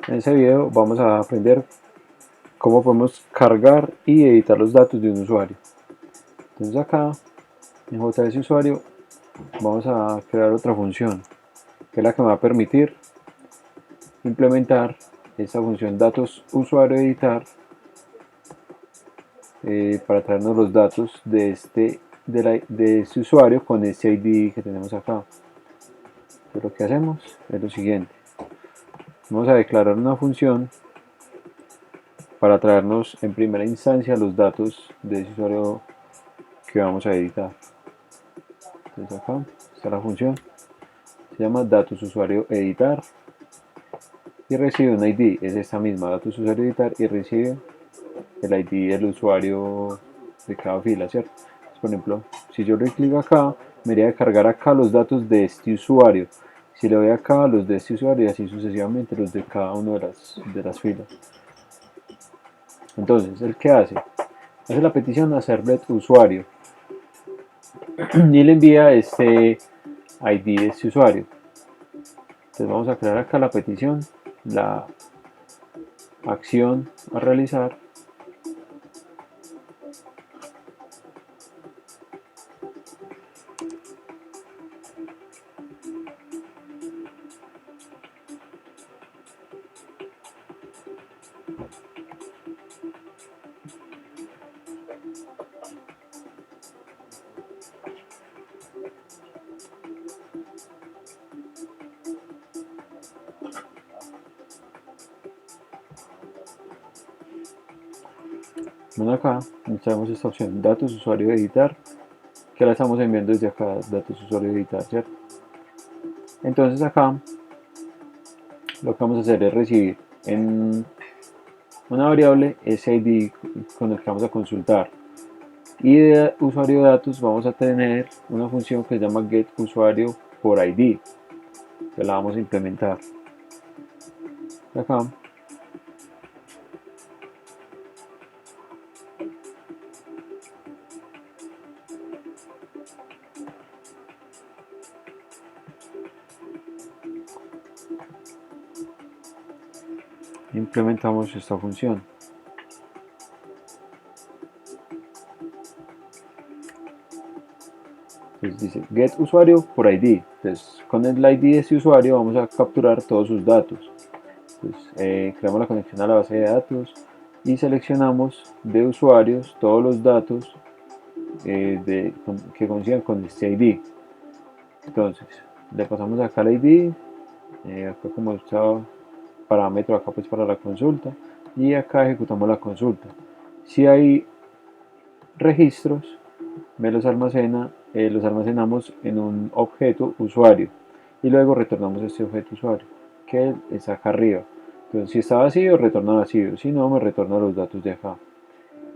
En este video vamos a aprender cómo podemos cargar y editar los datos de un usuario. Entonces acá en JS usuario vamos a crear otra función que es la que me va a permitir implementar esta función datos usuario editar para traernos los datos de este usuario con este ID que tenemos acá. Entonces lo que hacemos es lo siguiente: vamos a declarar una función para traernos en primera instancia los datos de ese usuario que vamos a editar. Entonces acá está la función, se llama datos usuario editar y recibe un ID, es esta misma, datos usuario editar, y recibe el ID del usuario de cada fila, ¿cierto? Entonces, por ejemplo, si yo le clic acá, me iría a cargar acá los datos de este usuario. Si le doy acá los de este usuario y así sucesivamente los de cada una de las filas. Entonces, ¿el qué hace? Hace la petición a servlet usuario y le envía este ID de este usuario. Entonces vamos a crear acá la petición, la acción a realizar, bueno, acá necesitamos esta opción, datos usuario editar, que la estamos enviando desde acá, datos usuario editar, ¿cierto? Entonces acá lo que vamos a hacer es recibir en una variable ese ID con el que vamos a consultar, y de usuario datos vamos a tener una función que se llama get usuario por ID, que la vamos a implementar acá. Implementamos esta función. Entonces dice get usuario por ID. Entonces con el ID de ese usuario vamos a capturar todos sus datos. Entonces, creamos la conexión a la base de datos y seleccionamos de usuarios todos los datos que coincidan con este ID. Entonces le pasamos acá el ID, acá como está parámetro acá pues para la consulta, y acá ejecutamos la consulta. Si hay registros, me los almacenamos en un objeto usuario y luego retornamos este objeto usuario que está acá arriba. Entonces si está vacío, retorna vacío, si no, me retorna los datos de acá,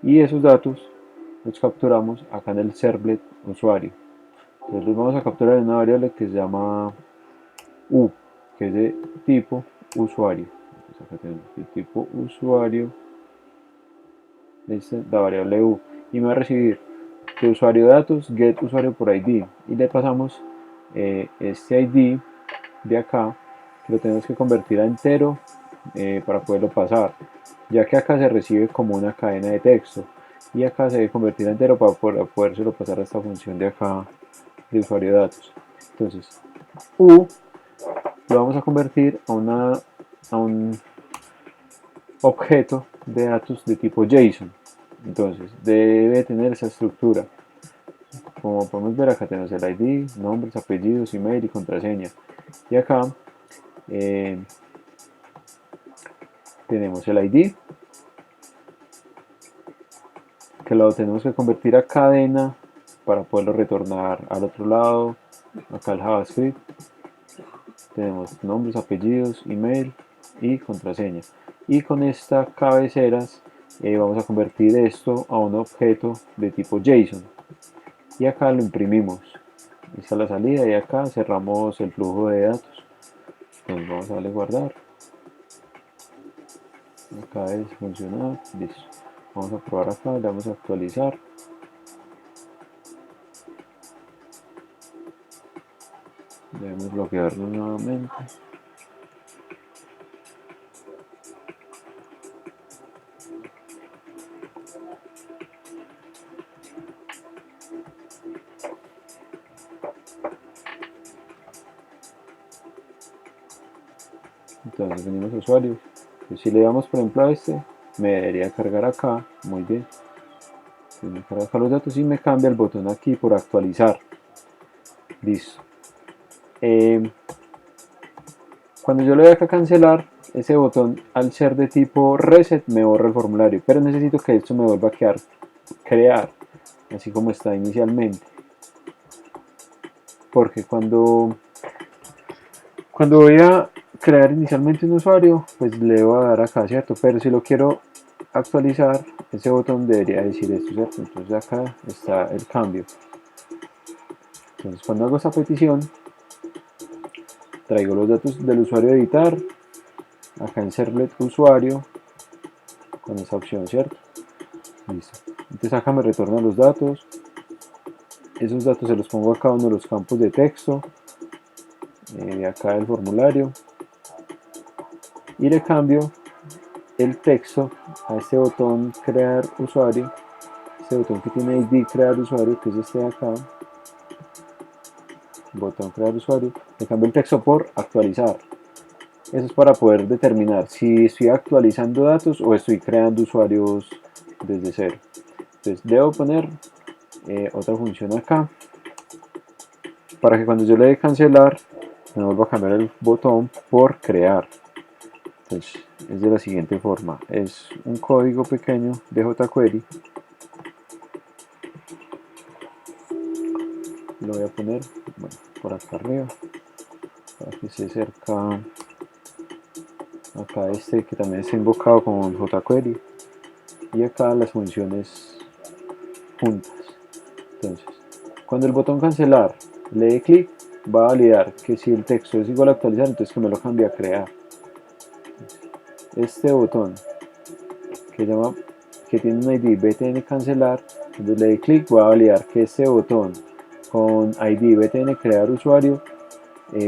y esos datos los capturamos acá en el servlet usuario. Entonces los vamos a capturar en una variable que se llama u, que es de tipo usuario. Entonces acá tenemos el tipo usuario, esta es la variable u, y me va a recibir de usuario datos get usuario por ID, y le pasamos este ID de acá, que lo tenemos que convertir a entero para poderlo pasar, ya que acá se recibe como una cadena de texto y acá se debe convertir a entero para podérselo pasar a esta función de acá de usuario datos. Entonces u lo vamos a convertir a un objeto de datos de tipo JSON. Entonces debe tener esa estructura. Como podemos ver, acá tenemos el ID, nombres, apellidos, email y contraseña. Y acá eh, tenemos el ID, que lo tenemos que convertir a cadena para poderlo retornar al otro lado. Acá el JavaScript, tenemos nombres, apellidos, email y contraseña. Y con estas cabeceras vamos a convertir esto a un objeto de tipo JSON. Y acá lo imprimimos. Esta es la salida y acá cerramos el flujo de datos. Entonces vamos a darle guardar. Acá es funcionar. Listo. Vamos a probar acá, le damos a actualizar. Debemos bloquearlo nuevamente. Entonces venimos a usuarios. Entonces, si le damos por ejemplo a este, me debería cargar acá. Muy bien. Entonces me carga acá los datos y me cambia el botón aquí por actualizar. Listo. Cuando yo le doy acá a cancelar, ese botón al ser de tipo reset me borra el formulario, pero necesito que esto me vuelva a quedar crear, así como está inicialmente. Porque cuando voy a crear inicialmente un usuario, pues le voy a dar acá, ¿cierto? Pero si lo quiero actualizar, ese botón debería decir esto, ¿cierto? Entonces acá está el cambio. Entonces cuando hago esta petición, traigo los datos del usuario a editar, acá en servlet usuario, con esa opción, ¿cierto? Listo. Entonces acá me retorna los datos, esos datos se los pongo a cada uno de los campos de texto, de acá del formulario, y le cambio el texto a este botón crear usuario, este botón que tiene ID crear usuario, que es este de acá, botón crear usuario, le cambio el texto por actualizar. Eso es para poder determinar si estoy actualizando datos o estoy creando usuarios desde cero. Entonces debo poner otra función acá para que cuando yo le dé cancelar me vuelva a cambiar el botón por crear. Entonces es de la siguiente forma, es un código pequeño de jQuery, lo voy a poner bueno, por acá arriba para que se acerca acá este que también está invocado con jQuery y acá las funciones juntas. Entonces cuando el botón cancelar le dé clic va a validar que si el texto es igual a actualizar, entonces que me lo cambie a crear. Este botón que tiene un ID btn cancelar, cuando le dé clic va a validar que este botón con ID btn crear usuario,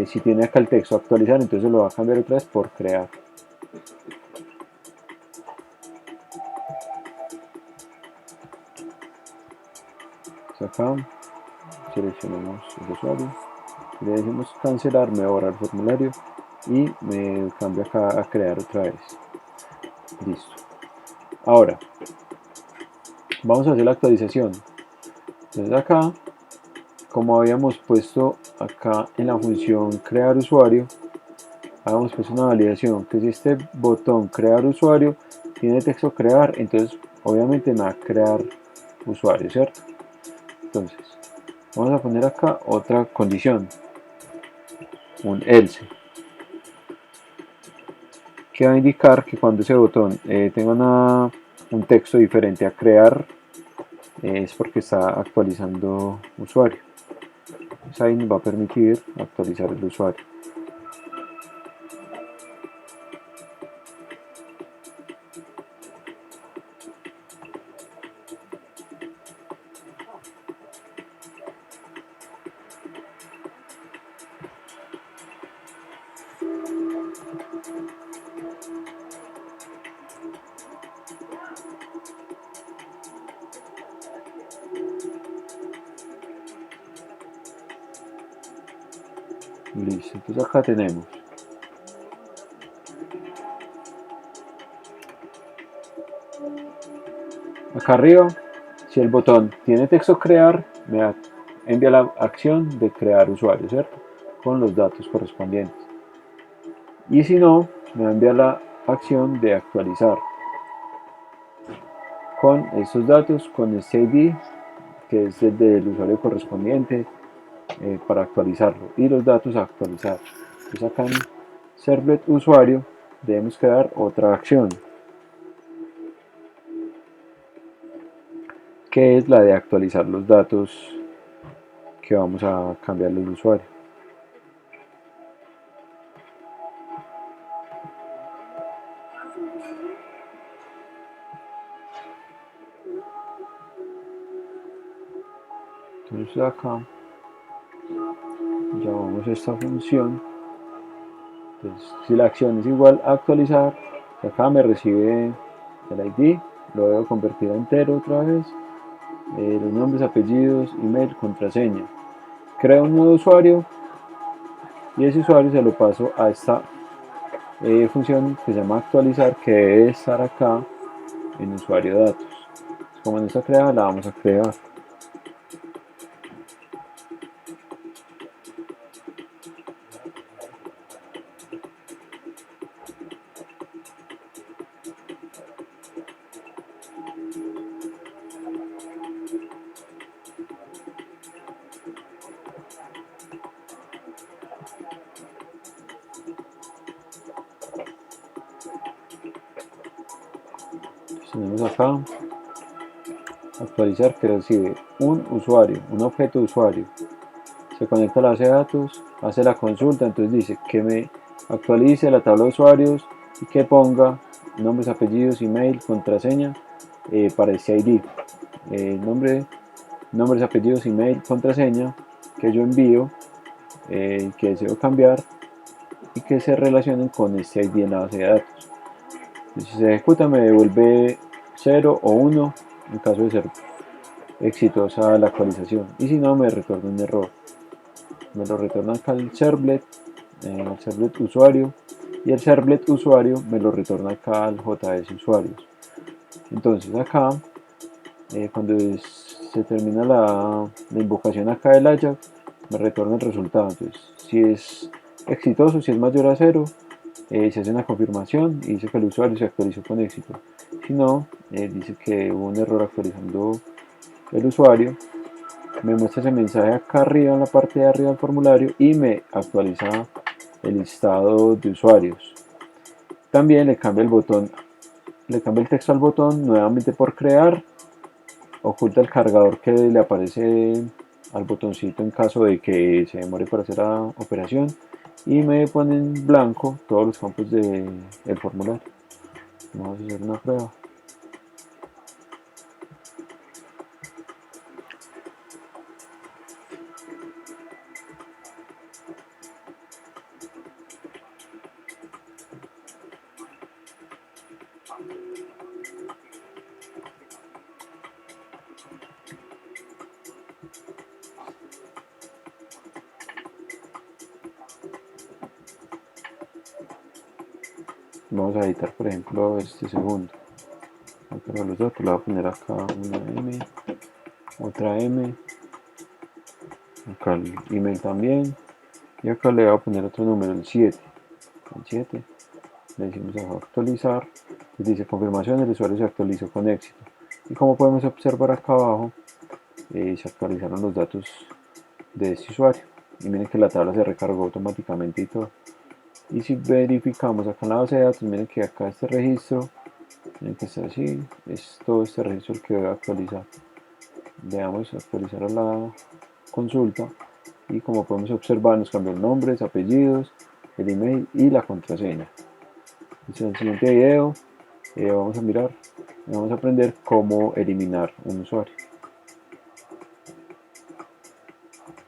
si tiene acá el texto actualizar, entonces lo va a cambiar otra vez por crear. Entonces acá seleccionamos el usuario, le decimos cancelar, me borra el formulario y me cambia acá a crear otra vez. Listo. Ahora vamos a hacer la actualización. Entonces acá, como habíamos puesto acá en la función crear usuario, hagamos pues una validación que si este botón crear usuario tiene texto crear, entonces obviamente me va a crear usuario, ¿cierto? Entonces vamos a poner acá otra condición, un else, que va a indicar que cuando ese botón tenga un texto diferente a crear, es porque está actualizando usuario. Entonces ahí nos va a permitir actualizar el usuario. Listo, entonces acá tenemos acá arriba, si el botón tiene texto crear, me envía la acción de crear usuario, ¿cierto? Con los datos correspondientes. Y si no, me va a enviar la acción de actualizar con estos datos, con este ID, que es el del usuario correspondiente, para actualizarlo, y los datos a actualizar. Entonces acá en servlet usuario debemos crear otra acción, que es la de actualizar los datos que vamos a cambiarle al usuario. Entonces acá llamamos esta función. Entonces, si la acción es igual a actualizar, acá me recibe el ID, lo debo convertir a entero otra vez, los nombres, apellidos, email, contraseña. Creo un nuevo usuario y ese usuario se lo paso a esta función que se llama actualizar, que debe estar acá en usuario datos. Como no está creada, la vamos a crear. Tenemos acá actualizar, que recibe un usuario, un objeto de usuario. Se conecta a la base de datos, hace la consulta, entonces dice que me actualice la tabla de usuarios y que ponga nombres, apellidos, email, contraseña para ese ID. Nombres, apellidos, email, contraseña que yo envío, que deseo cambiar y que se relacionen con este ID en la base de datos. Si se ejecuta me devuelve 0 o 1 en caso de ser exitosa la actualización, y si no me retorna un error. Me lo retorna acá el servlet usuario, y el servlet usuario me lo retorna acá al JS usuarios. Entonces acá cuando se termina la invocación acá del Ajax, me retorna el resultado. Entonces si es exitoso, si es mayor a 0, se hace una confirmación y dice que el usuario se actualizó con éxito. Si no, dice que hubo un error actualizando el usuario. Me muestra ese mensaje acá arriba en la parte de arriba del formulario y me actualiza el listado de usuarios. También le cambia el texto al botón nuevamente por crear, oculta el cargador que le aparece al botoncito en caso de que se demore para hacer la operación, y me pone en blanco todos los campos del formulario. Vamos a hacer una prueba. Vamos a editar, por ejemplo, este segundo. Acá los datos, le voy a poner acá una M, otra M, acá el email también, y acá le voy a poner otro número, el 7. El 7. Le decimos a actualizar, y dice confirmación, el usuario se actualizó con éxito. Y como podemos observar acá abajo, se actualizaron los datos de este usuario. Y miren que la tabla se recargó automáticamente y todo. Y si verificamos acá en la base de datos, miren que acá este registro, miren que está así, es todo este registro el que voy a actualizar. Le damos a actualizar a la consulta, y como podemos observar nos cambió nombres, apellidos, el email y la contraseña. En el siguiente video vamos a aprender cómo eliminar un usuario.